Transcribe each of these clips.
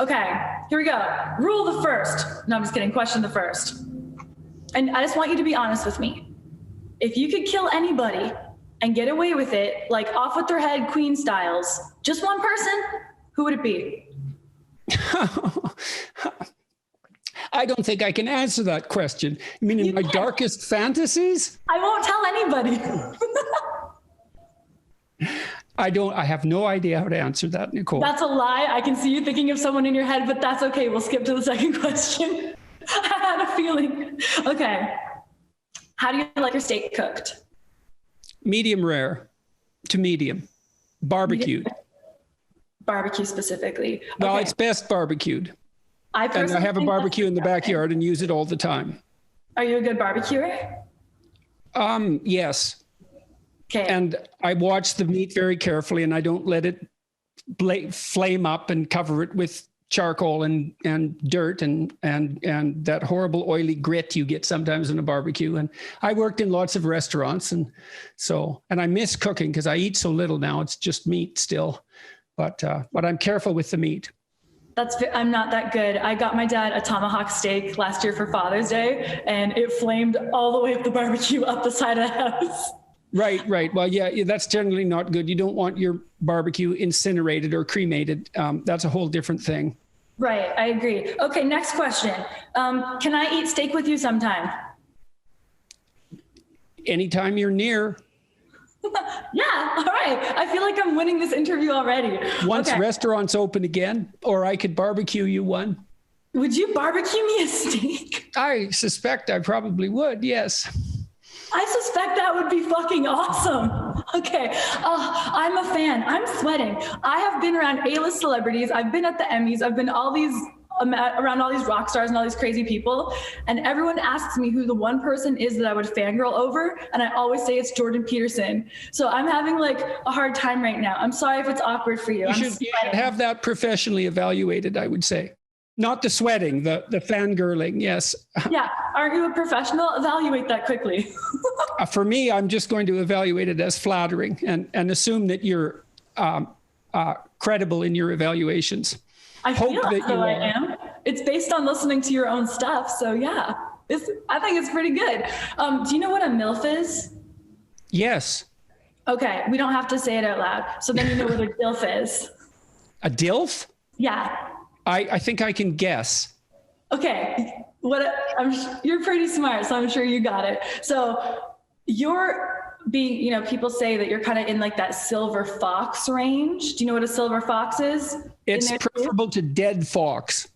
Okay, here we go. Rule the first. No, I'm just kidding. Question the first. And I just want you to be honest with me. If you could kill anybody and get away with it, like off with their head, Queen styles, just one person, who would it be? I don't think I can answer that question. You mean in my darkest fantasies? I won't tell anybody. I have no idea how to answer that, Nicole. That's a lie. I can see you thinking of someone in your head, but that's okay. We'll skip to the second question. I had a feeling. Okay. How do you like your steak cooked? Medium rare to medium. Barbecued. Barbecue specifically. Well, Okay. it's best barbecued. I And I have a barbecue in the backyard and use it all the time. Are you a good barbecuer? Yes. Okay. And I watch the meat very carefully, and I don't let it flame up and cover it with charcoal and dirt and that horrible oily grit you get sometimes in a barbecue. And I worked in lots of restaurants, and I miss cooking because I eat so little now. It's just meat still, but I'm careful with the meat. I'm not that good. I got my dad a tomahawk steak last year for Father's Day, and it flamed all the way up the barbecue up the side of the house. Right. Well, yeah, that's generally not good. You don't want your barbecue incinerated or cremated. That's a whole different thing. Right. I agree. Okay. Next question. Can I eat steak with you sometime? Anytime you're near. Yeah. All right. I feel like I'm winning this interview already. Once restaurants open again, or I could barbecue you one. Would you barbecue me a steak? I suspect I probably would. Yes. I suspect that would be fucking awesome. Okay. I'm a fan. I'm sweating. I have been around A-list celebrities. I've been at the Emmys. I've been around all these rock stars and all these crazy people. And everyone asks me who the one person is that I would fangirl over. And I always say it's Jordan Peterson. So I'm having like a hard time right now. I'm sorry if it's awkward for you. You should have that professionally evaluated, I would say. Not the sweating, the fangirling, yes. Yeah, aren't you a professional? Evaluate that quickly. For me, I'm just going to evaluate it as flattering and assume that you're credible in your evaluations. I feel that I am. It's based on listening to your own stuff. So yeah, I think it's pretty good. Do you know what a MILF is? Yes. Okay, we don't have to say it out loud. So then you know what a DILF is. A DILF? Yeah. I think I can guess. Okay, you're pretty smart, so I'm sure you got it. So you're being, people say that you're kind of in like that silver fox range. Do you know what a silver fox is? It's preferable to dead fox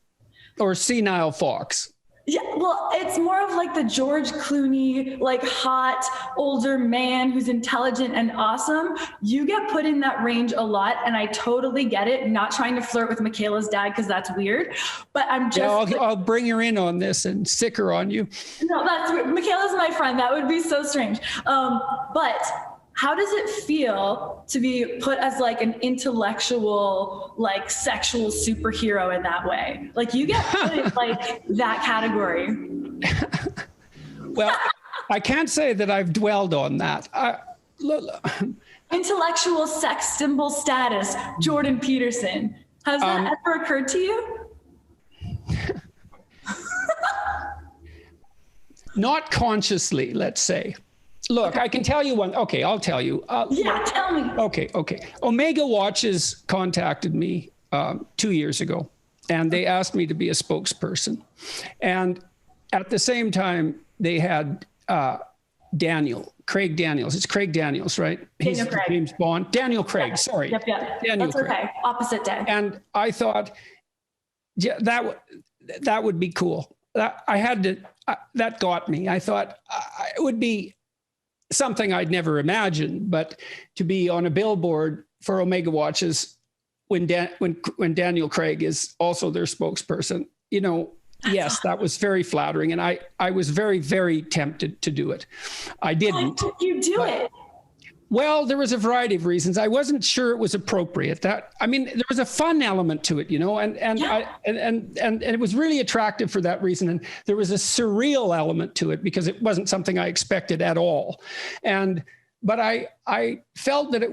or senile fox. Yeah, well, it's more of like the George Clooney, like hot older man who's intelligent and awesome. You get put in that range a lot, and I totally get it. Not trying to flirt with Michaela's dad because that's weird, but I'm just. Yeah, I'll bring her in on this and sick her on you. No, that's weird. Michaela's my friend. That would be so strange. But how does it feel to be put as like an intellectual, like sexual superhero in that way? Like you get put in like that category. Well, I can't say that I've dwelled on that. Intellectual sex symbol status, Jordan Peterson. Has that ever occurred to you? Not consciously, let's say. Look, I can tell you one. Okay, I'll tell you. Yeah, tell me. Okay. Omega Watches contacted me 2 years ago, and they asked me to be a spokesperson. And at the same time, they had Craig Daniels. It's Craig Daniels, right? He's James Bond. Daniel Craig, yeah. Sorry. Yep. Daniel That's Craig. Okay. Opposite day. And I thought, yeah, that would be cool. That got me. I thought it would be something I'd never imagined, but to be on a billboard for Omega Watches when Daniel Craig is also their spokesperson, yes, that was very flattering. And I was very, very tempted to do it. I didn't. Why did you do it? Well, there was a variety of reasons. I wasn't sure it was appropriate. There was a fun element to it, and it was really attractive for that reason. And there was a surreal element to it because it wasn't something I expected at all. And but I felt that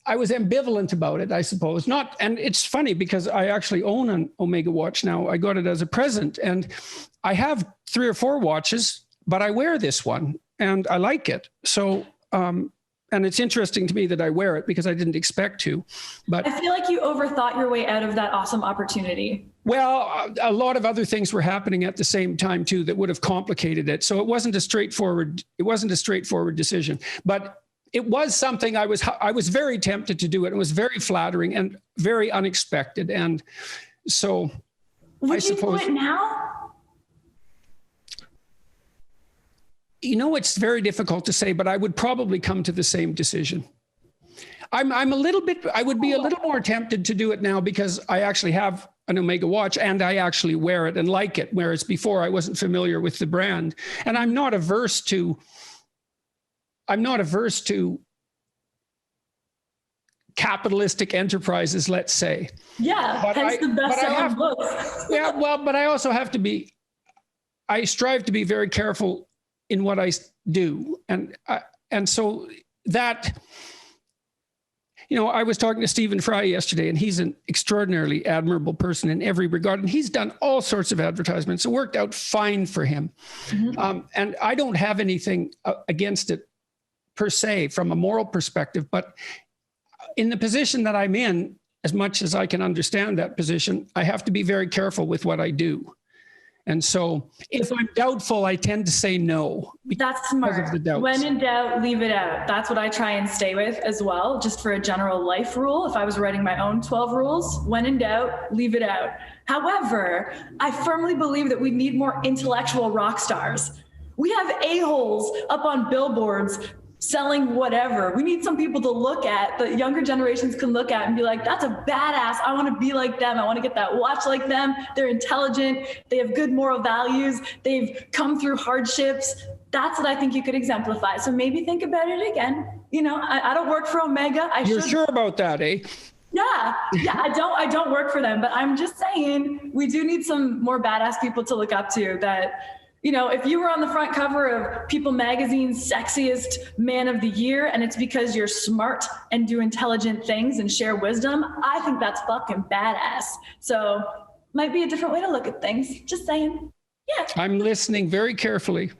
I was ambivalent about it, I suppose. And it's funny because I actually own an Omega watch now. I got it as a present, and I have 3 or 4 watches, but I wear this one and I like it. So, and it's interesting to me that I wear it because I didn't expect to, but I feel like you overthought your way out of that awesome opportunity. Well, a lot of other things were happening at the same time too that would have complicated it. So it wasn't a straightforward decision, but it was something I was very tempted to do it. It was very flattering and very unexpected. And so would you do it now? You know, it's very difficult to say, but I would probably come to the same decision. I would be a little more tempted to do it now because I actually have an Omega watch and I actually wear it and like it. Whereas before I wasn't familiar with the brand, and I'm not averse to capitalistic enterprises, let's say. Yeah, but hence the best-selling books. Yeah, well, but I also have to be, I strive to be very careful in what I do. And so that, you know, I was talking to Stephen Fry yesterday, and he's an extraordinarily admirable person in every regard. And he's done all sorts of advertisements. It worked out fine for him. Mm-hmm. And I don't have anything against it per se from a moral perspective, but in the position that I'm in, as much as I can understand that position, I have to be very careful with what I do. And so if I'm doubtful, I tend to say no. That's smart. When in doubt, leave it out. That's what I try and stay with as well, just for a general life rule. If I was writing my own 12 rules, when in doubt, leave it out. However, I firmly believe that we need more intellectual rock stars. We have a-holes up on billboards selling whatever. We need some people to look at, that younger generations can look at and be like, that's a badass. I want to be like them. I want to get that watch like them. They're intelligent. They have good moral values. They've come through hardships. That's what I think you could exemplify. So maybe think about it again. You know, I don't work for Omega. You're sure about that, eh? Yeah, I don't work for them, but I'm just saying we do need some more badass people to look up to that. You know, if you were on the front cover of People Magazine's sexiest man of the year, and it's because you're smart and do intelligent things and share wisdom, I think that's fucking badass. So might be a different way to look at things. Just saying. Yeah. I'm listening very carefully.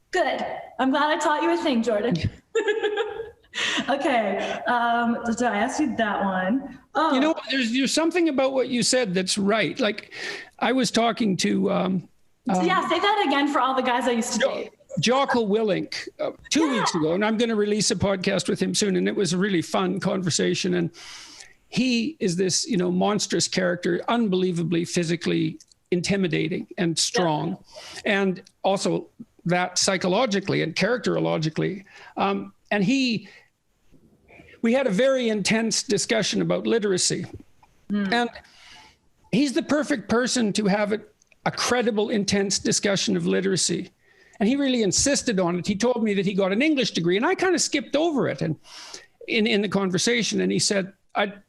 Good. I'm glad I taught you a thing, Jordan. Okay. Did I ask you that one? Oh. You know, there's something about what you said that's right. Like I was talking to, say that again for all the guys I used to date. Jocko Willink 2 weeks ago, and I'm going to release a podcast with him soon. And it was a really fun conversation. And he is this, you know, monstrous character, unbelievably physically intimidating and strong, and also that psychologically and characterologically. And we had a very intense discussion about literacy, and he's the perfect person to have a credible, intense discussion of literacy. And he really insisted on it. He told me that he got an English degree, and I kind of skipped over it and in the conversation. And he said, I'm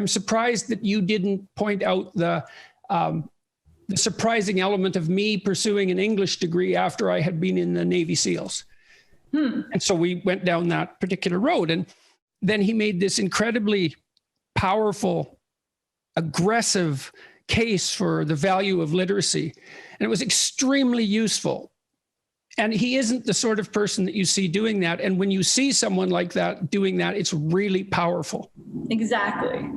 surprised that you didn't point out the surprising element of me pursuing an English degree after I had been in the Navy SEALs. And so we went down that particular road. And then he made this incredibly powerful, aggressive case for the value of literacy. And it was extremely useful. And he isn't the sort of person that you see doing that. And when you see someone like that doing that, it's really powerful. Exactly.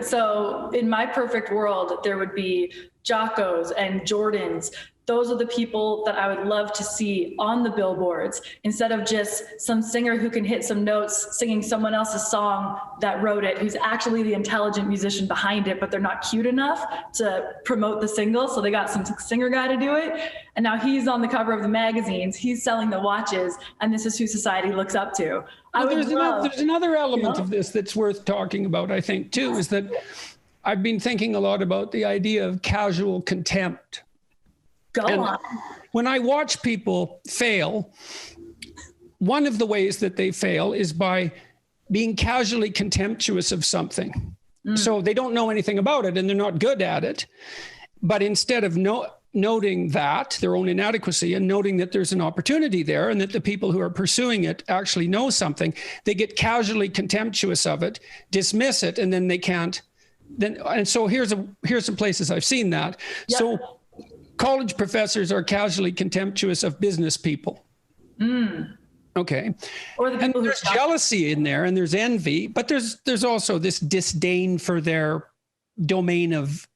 So in my perfect world, there would be Jockos and Jordans. Those are the people that I would love to see on the billboards, instead of just some singer who can hit some notes singing someone else's song that wrote it, who's actually the intelligent musician behind it, but they're not cute enough to promote the single. So they got some singer guy to do it. And now he's on the cover of the magazines, he's selling the watches, and this is who society looks up to. There's another element of this that's worth talking about, I think, too, is that I've been thinking a lot about the idea of casual contempt. Go on. When I watch people fail, one of the ways that they fail is by being casually contemptuous of something. So they don't know anything about it and they're not good at it. But instead of noting that their own inadequacy and noting that there's an opportunity there and that the people who are pursuing it actually know something, they get casually contemptuous of it, dismiss it, and then they can't. And so here's some places I've seen that. Yep. So college professors are casually contemptuous of business people. Okay. Or the people and there's jealousy in there and there's envy, but there's also this disdain for their domain of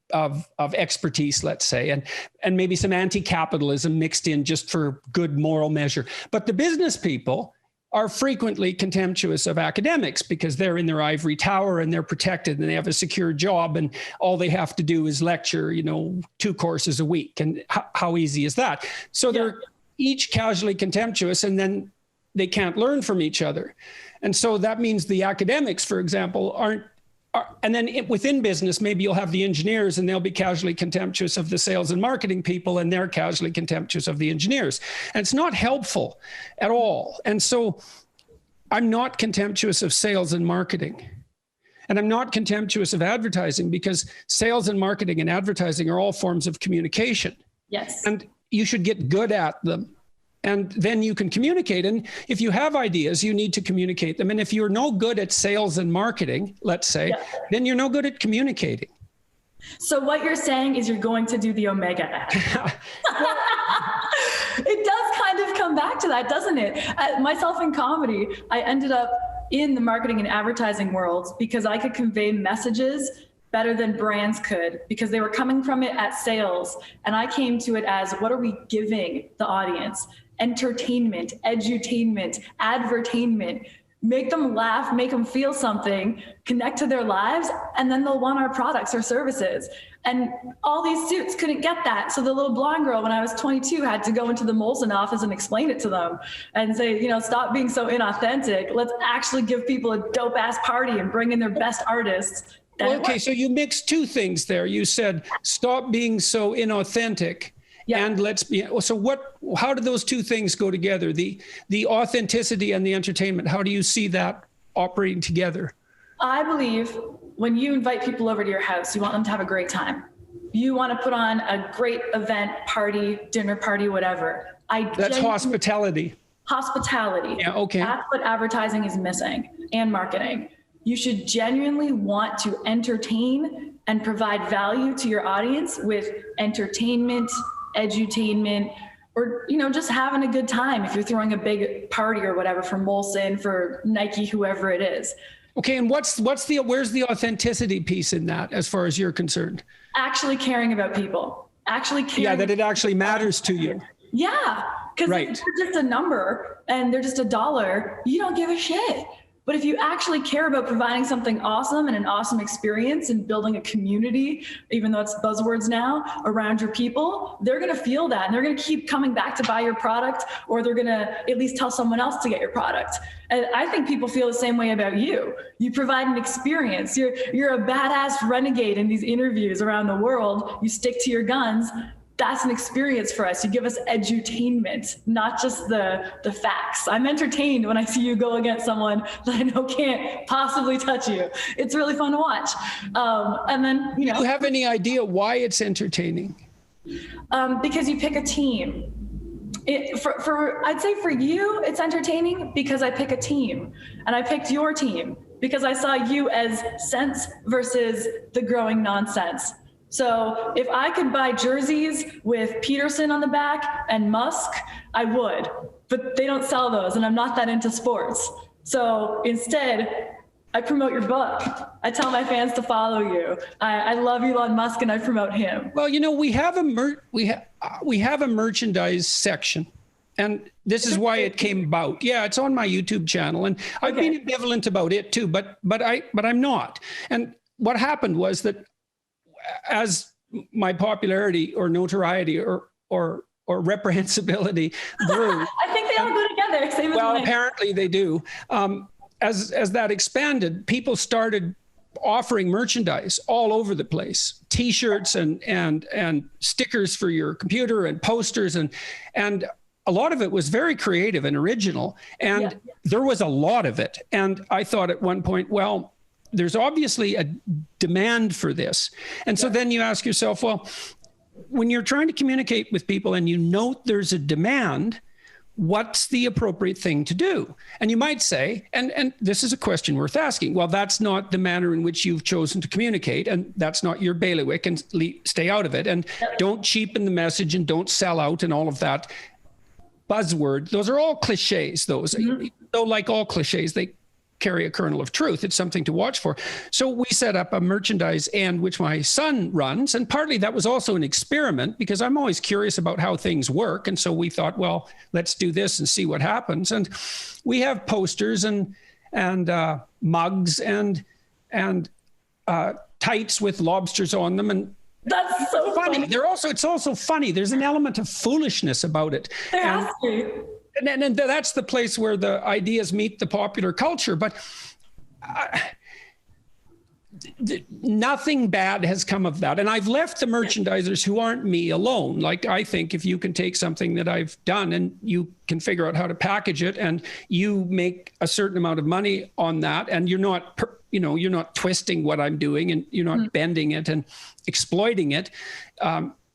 expertise, let's say, and maybe some anti-capitalism mixed in just for good moral measure. But the business people are frequently contemptuous of academics because they're in their ivory tower and they're protected and they have a secure job and all they have to do is lecture, 2 courses a week. And how easy is that? So they're each casually contemptuous, and then they can't learn from each other. And so that means the academics, for example, and then within business, maybe you'll have the engineers and they'll be casually contemptuous of the sales and marketing people, and they're casually contemptuous of the engineers. And it's not helpful at all. And so I'm not contemptuous of sales and marketing. And I'm not contemptuous of advertising, because sales and marketing and advertising are all forms of communication. Yes. And you should get good at them. And then you can communicate. And if you have ideas, you need to communicate them. And if you're no good at sales and marketing, let's say, then you're no good at communicating. So what you're saying is you're going to do the Omega ad. It does kind of come back to that, doesn't it? Myself in comedy, I ended up in the marketing and advertising world because I could convey messages better than brands could, because they were coming from it at sales. And I came to it as, what are we giving the audience? Entertainment, edutainment, advertainment. Make them laugh, make them feel something, connect to their lives, and then they'll want our products or services. And all these suits couldn't get that. So the little blonde girl, when I was 22, had to go into the Molson office and explain it to them and say, stop being so inauthentic. Let's actually give people a dope ass party and bring in their best artists. Okay, so you mixed 2 things there. You said, stop being so inauthentic. Yeah. And let's be, so how do those 2 things go together? The authenticity and the entertainment, how do you see that operating together? I believe when you invite people over to your house, you want them to have a great time. You want to put on a great event, party, dinner party, whatever. That's hospitality. Hospitality. Yeah, okay. That's what advertising is missing, and marketing. You should genuinely want to entertain and provide value to your audience with entertainment, edutainment, or just having a good time if you're throwing a big party or whatever for Molson, for Nike, whoever it is. Okay, and where's the authenticity piece in that, as far as you're concerned? Actually caring about people. Actually caring. Yeah, that it actually matters to you. Yeah, because if they're just a number and they're just a dollar, you don't give a shit. But if you actually care about providing something awesome and an awesome experience and building a community, even though it's buzzwords now, around your people, they're going to feel that and they're going to keep coming back to buy your product, or they're going to at least tell someone else to get your product. And I think people feel the same way about you. You provide an experience. You're a badass renegade in these interviews around the world. You stick to your guns. That's an experience for us. You give us edutainment, not just the facts. I'm entertained when I see you go against someone that I know can't possibly touch you. It's really fun to watch. And then, Do you have any idea why it's entertaining? Because you pick a team. I'd say for you, it's entertaining because I pick a team, and I picked your team because I saw you as sense versus the growing nonsense. So if I could buy jerseys with Peterson on the back and Musk, I would, but they don't sell those and I'm not that into sports. So instead, I promote your book. I tell my fans to follow you. I love Elon Musk and I promote him. Well, we have a merchandise section, and this is why it came about. Yeah, it's on my YouTube channel, and I've been ambivalent about it too, but I'm not. And what happened was that as my popularity or notoriety or reprehensibility grew, I think they all go together. Well, apparently they do. As that expanded, people started offering merchandise all over the place, T-shirts and stickers for your computer and posters, and a lot of it was very creative and original, and there was a lot of it. And I thought at one point, well, there's obviously a demand for this. And so then you ask yourself, well, when you're trying to communicate with people and you note there's a demand, what's the appropriate thing to do? And you might say, and this is a question worth asking, well, that's not the manner in which you've chosen to communicate, and that's not your bailiwick, and stay out of it. And don't cheapen the message and don't sell out and all of that buzzword. Those are all cliches, those. Though like all cliches, they carry a kernel of truth. It's something to watch for. So we set up a merchandise end, which my son runs. And partly that was also an experiment because I'm always curious about how things work. And so we thought, well, let's do this and see what happens. And we have posters and mugs and tights with lobsters on them. And that's so funny. It's also funny. There's an element of foolishness about it. There has to. And that's the place where the ideas meet the popular culture. But nothing bad has come of that. And I've left the merchandisers who aren't me alone. Like, I think if you can take something that I've done and you can figure out how to package it and you make a certain amount of money on that, and you're not twisting what I'm doing and you're not bending it and exploiting it,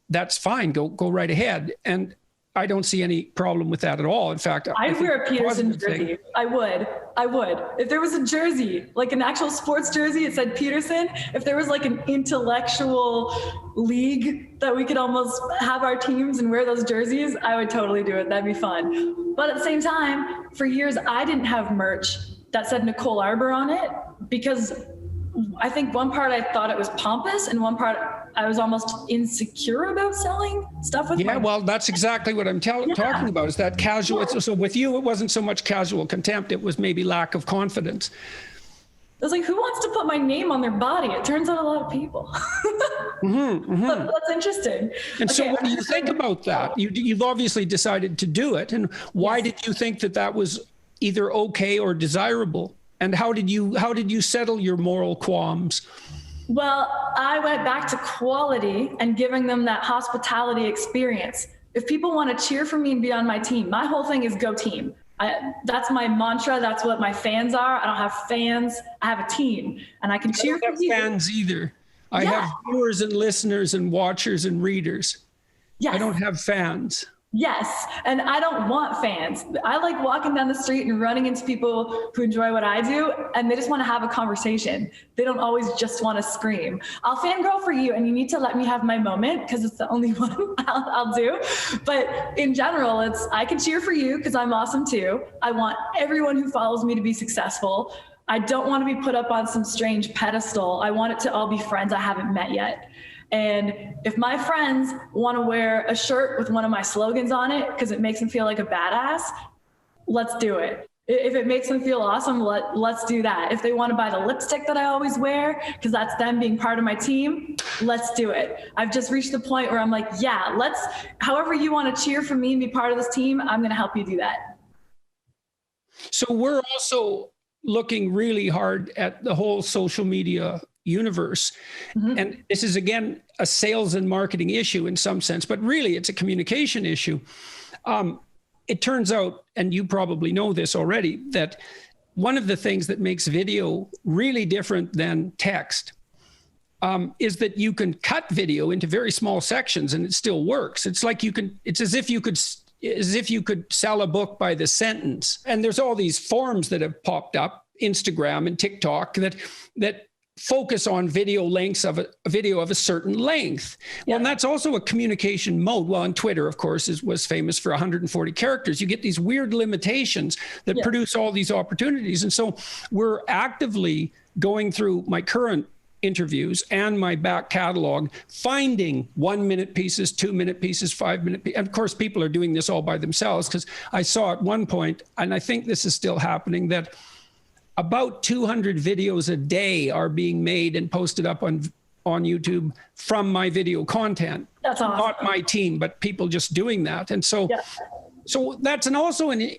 that's fine. Go right ahead. And I don't see any problem with that at all. In fact, I'd wear a Peterson jersey. I would. If there was a jersey, like an actual sports jersey, it said Peterson. If there was like an intellectual league that we could almost have our teams and wear those jerseys, I would totally do it. That'd be fun. But at the same time, for years, I didn't have merch that said Nicole Arbour on it because I think one part I thought it was pompous and one part I was almost insecure about selling stuff with well, that's exactly what I'm talking about, is that casual. So with you, it wasn't so much casual contempt. It was maybe lack of confidence. I was like, who wants to put my name on their body? It turns out a lot of people. That's interesting. And so what do you think about that? You've obviously decided to do it. And why did you think that was either okay or desirable? And how did you settle your moral qualms? Well, I went back to quality and giving them that hospitality experience. If people want to cheer for me and be on my team, my whole thing is go team. That's my mantra. That's what my fans are. I don't have fans. I have a team, and I can cheer for you. I don't have fans either. I have viewers and listeners and watchers and readers. Yes. I don't have fans. Yes. And I don't want fans. I like walking down the street and running into people who enjoy what I do, and they just want to have a conversation. They don't always just want to scream. I'll fangirl for you, and you need to let me have my moment because it's the only one I'll do. But in general, I can cheer for you because I'm awesome too. I want everyone who follows me to be successful. I don't want to be put up on some strange pedestal. I want it to all be friends I haven't met yet. And if my friends want to wear a shirt with one of my slogans on it because it makes them feel like a badass, let's do it. If it makes them feel awesome, let's do that. If they want to buy the lipstick that I always wear because that's them being part of my team, let's do it. I've just reached the point where I'm like, however you want to cheer for me and be part of this team, I'm going to help you do that. So we're also looking really hard at the whole social media universe. And this is, again, a sales and marketing issue in some sense, but really it's a communication issue. It turns out, and you probably know this already, that one of the things that makes video really different than text is that you can cut video into very small sections and it still works. It's like it's as if you could sell a book by the sentence. And there's all these forums that have popped up, Instagram and TikTok, that focus on video lengths of a video of a certain length. Well, and that's also a communication mode. Well, and Twitter, of course, was famous for 140 characters. You get these weird limitations that produce all these opportunities. And so we're actively going through my current interviews and my back catalog, finding 1-minute pieces, 2-minute pieces, 5-minute pieces. And of course, people are doing this all by themselves, because I saw at one point, and I think this is still happening, that about 200 videos a day are being made and posted up on YouTube from my video content. That's awesome. Not my team, but people just doing that. And so, so that's also an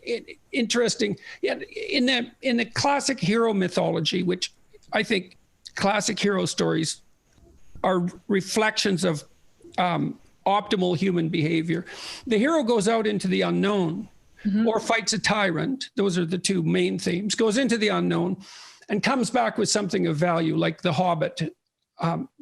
interesting, in the classic hero mythology, which I think classic hero stories are reflections of optimal human behavior. The hero goes out into the unknown, or fights a tyrant. Those are the two main themes. Goes into the unknown and comes back with something of value, like the Hobbit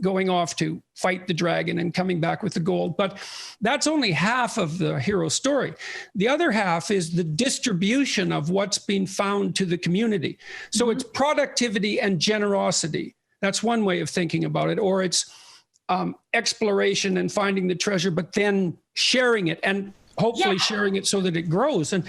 going off to fight the dragon and coming back with the gold. But that's only half of the hero story. The other half is the distribution of what's been found to the community. So it's productivity and generosity. That's one way of thinking about it. Or it's exploration and finding the treasure, but then sharing it and hopefully sharing it so that it grows. And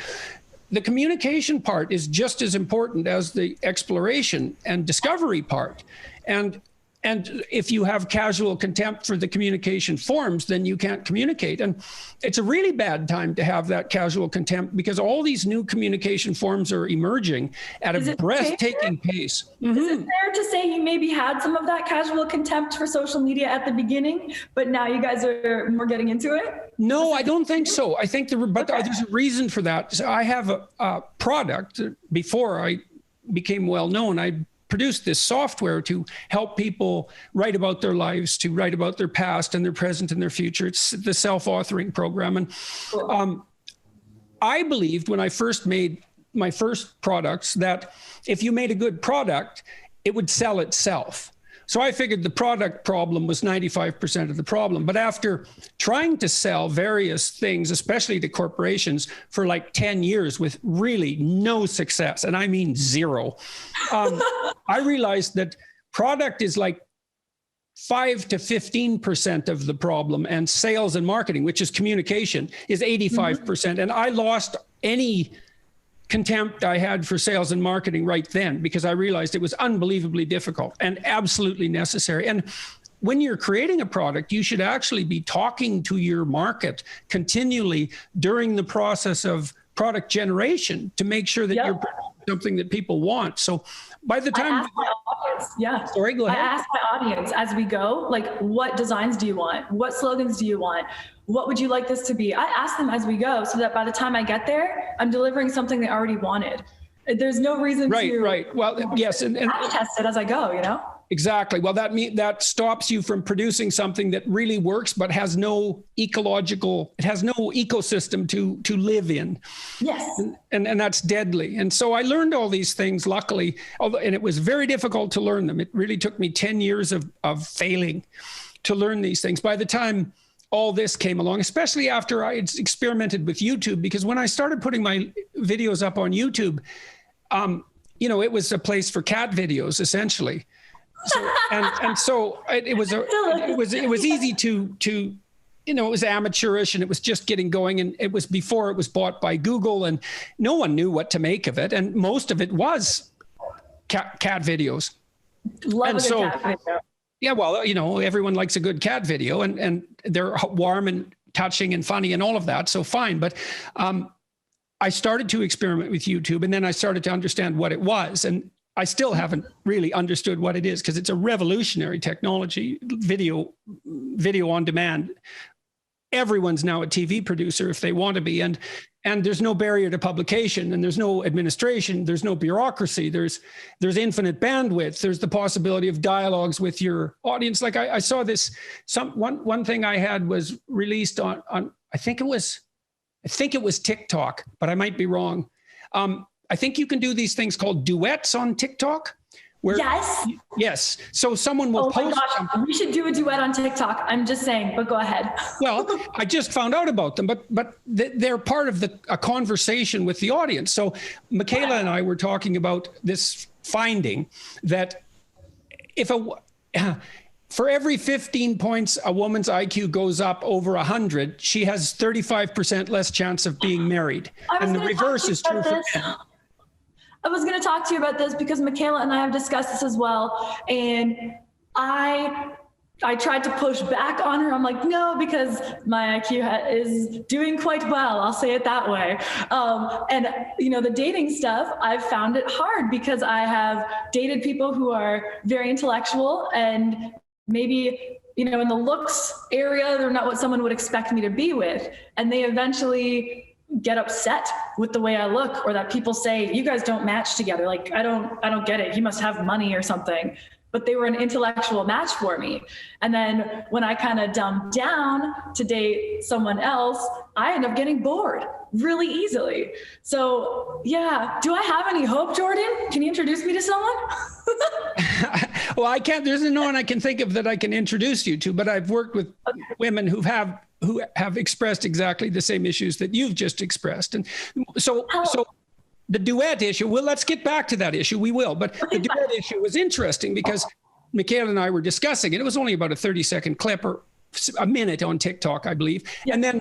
the communication part is just as important as the exploration and discovery part. And if you have casual contempt for the communication forms, then you can't communicate. And it's a really bad time to have that casual contempt because all these new communication forms are emerging at a breathtaking pace. Is it fair to say you maybe had some of that casual contempt for social media at the beginning, but now you guys are more getting into it? No, I don't think so. I think there's a reason for that. So I have a product. Before I became well known, I produced this software to help people write about their lives, to write about their past and their present and their future. It's the self-authoring program. And I believed when I first made my first products that if you made a good product, it would sell itself. So I figured the product problem was 95% of the problem. But after trying to sell various things, especially to corporations, for like 10 years with really no success, and I mean zero, I realized that product is like 5 to 15% of the problem, and sales and marketing, which is communication, is 85%. And I lost any contempt I had for sales and marketing right then because I realized it was unbelievably difficult and absolutely necessary. And when you're creating a product, you should actually be talking to your market continually during the process of product generation to make sure that you're producing something that people want. So by the time Sorry, go ahead. I ask my audience as we go, like, what designs do you want? What slogans do you want? What would you like this to be? I ask them as we go so that by the time I get there, I'm delivering something they already wanted. There's no reason to Right. Well, yes. And test it as I go, you know? Exactly. Well, that stops you from producing something that really works, but has no it has no ecosystem to live in. Yes. And that's deadly. And so I learned all these things, luckily, and it was very difficult to learn them. It really took me 10 years of failing to learn these things. By the time all this came along, especially after I had experimented with YouTube, because when I started putting my videos up on YouTube, it was a place for cat videos, essentially. So, and so it was easy to it was amateurish and it was just getting going, and it was before it was bought by Google, and no one knew what to make of it, and most of it was cat videos. Love a good cat video. Yeah, well, everyone likes a good cat video, and they're warm and touching and funny and all of that, so fine. But I started to experiment with YouTube, and then I started to understand what it was, and I still haven't really understood what it is because it's a revolutionary technology, video on demand. Everyone's now a TV producer if they want to be, and there's no barrier to publication, and there's no administration, there's no bureaucracy, there's infinite bandwidth, there's the possibility of dialogues with your audience. Like I saw this, one thing I had was released on I think it was TikTok, but I might be wrong. I think you can do these things called duets on TikTok. Yes. So someone will post. Oh my gosh, we should do a duet on TikTok. I'm just saying, but go ahead. Well, I just found out about them, but they're part of a conversation with the audience. So Michaela and I were talking about this finding that for every 15 points a woman's IQ goes up over 100, she has 35% less chance of being married. And the reverse is true for men. I was going to talk to you about this because Michaela and I have discussed this as well. And I tried to push back on her. I'm like, no, because my IQ is doing quite well. I'll say it that way. And the dating stuff, I've found it hard because I have dated people who are very intellectual and maybe, in the looks area, they're not what someone would expect me to be with. And they eventually get upset with the way I look, or that people say, you guys don't match together. Like, I don't get it. He must have money or something. But they were an intellectual match for me. And then when I kind of dumbed down to date someone else, I end up getting bored really easily. So yeah, do I have any hope, Jordan? Can you introduce me to someone? Well, I can't, there's no one I can think of that I can introduce you to, but I've worked with women who have expressed exactly the same issues that you've just expressed. And so the duet issue, well, let's get back to that issue. We will, but the duet issue was interesting because Michaela and I were discussing it. It was only about a 30-second clip or a minute on TikTok, I believe. Yeah. And then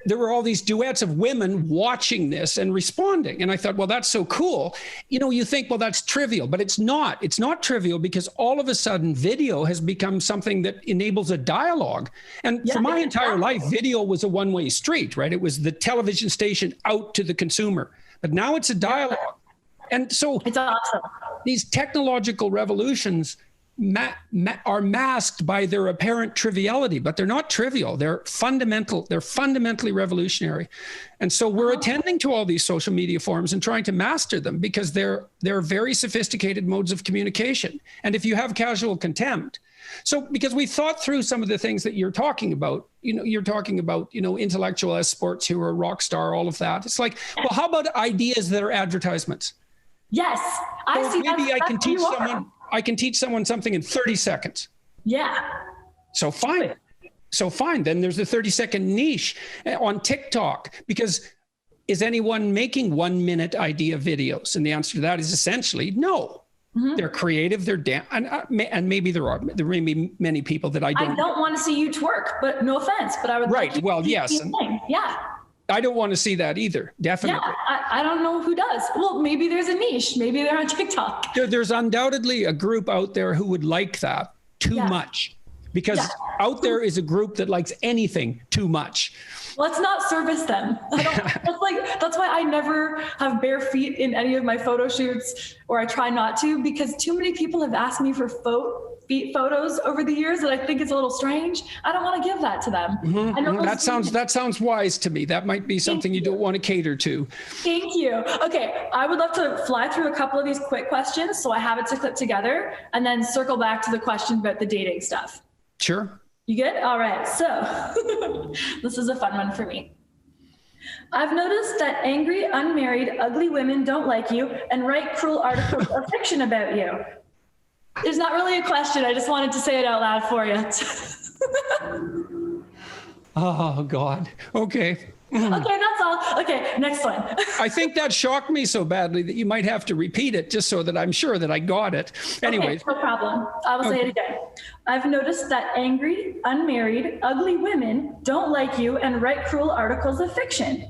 there were all these duets of women watching this and responding. And I thought, well, that's so cool. You know, you think, well, that's trivial, but it's not. It's not trivial because all of a sudden video has become something that enables a dialogue. And for my entire life, video was a one-way street, right? It was the television station out to the consumer. But now it's a dialogue. And so it's awesome. These technological revolutions are masked by their apparent triviality, but they're not trivial. They're fundamental. They're fundamentally revolutionary. And so we're attending to all these social media forms and trying to master them because they're very sophisticated modes of communication. And if you have casual contempt, so because we thought through some of the things that you're talking about, you're talking about, intellectual as sports hero, rock star, all of that. It's like, well, how about ideas that are advertisements? Yes, I see. Maybe I can teach someone something in 30 seconds. Yeah. So fine. Then there's the 30-second niche on TikTok, because is anyone making 1-minute idea videos? And the answer to that is essentially no. Mm-hmm. They're creative. They're and maybe there may be many people that I don't want to see you twerk, but no offense, but I would. Right. Like well, yes. Yeah. I don't want to see that either. Definitely. Yeah, I don't know who does. Well, maybe there's a niche. Maybe they're on TikTok. There's undoubtedly a group out there who would like that too much, because out there is a group that likes anything too much. Let's not service them. That's why I never have bare feet in any of my photo shoots, or I try not to, because too many people have asked me for feet photos over the years that I think it's a little strange. I don't want to give that to them. Mm-hmm. I know that sounds wise to me. That might be something you don't want to cater to. Thank you. Okay, I would love to fly through a couple of these quick questions so I have it to clip together, and then circle back to the question about the dating stuff. Sure. You good? All right, so this is a fun one for me. I've noticed that angry, unmarried, ugly women don't like you and write cruel articles of fiction about you. There's not really a question. I just wanted to say it out loud for you. Oh, God. Okay. Okay, that's all. Okay, next one. I think that shocked me so badly that you might have to repeat it just so that I'm sure that I got it. Anyways. Okay, no problem. I will say it again. I've noticed that angry, unmarried, ugly women don't like you and write cruel articles of fiction.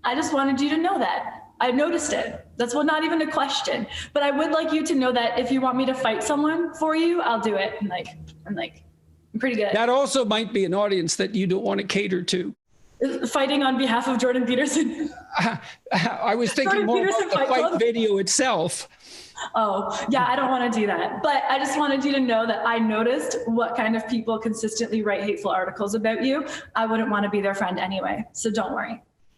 I just wanted you to know that. I noticed it. That's not even a question. But I would like you to know that if you want me to fight someone for you, I'll do it. I'm pretty good. That also might be an audience that you don't want to cater to. Fighting on behalf of Jordan Peterson. I was thinking more about the fight video itself. Oh, yeah, I don't want to do that. But I just wanted you to know that I noticed what kind of people consistently write hateful articles about you. I wouldn't want to be their friend anyway, so don't worry.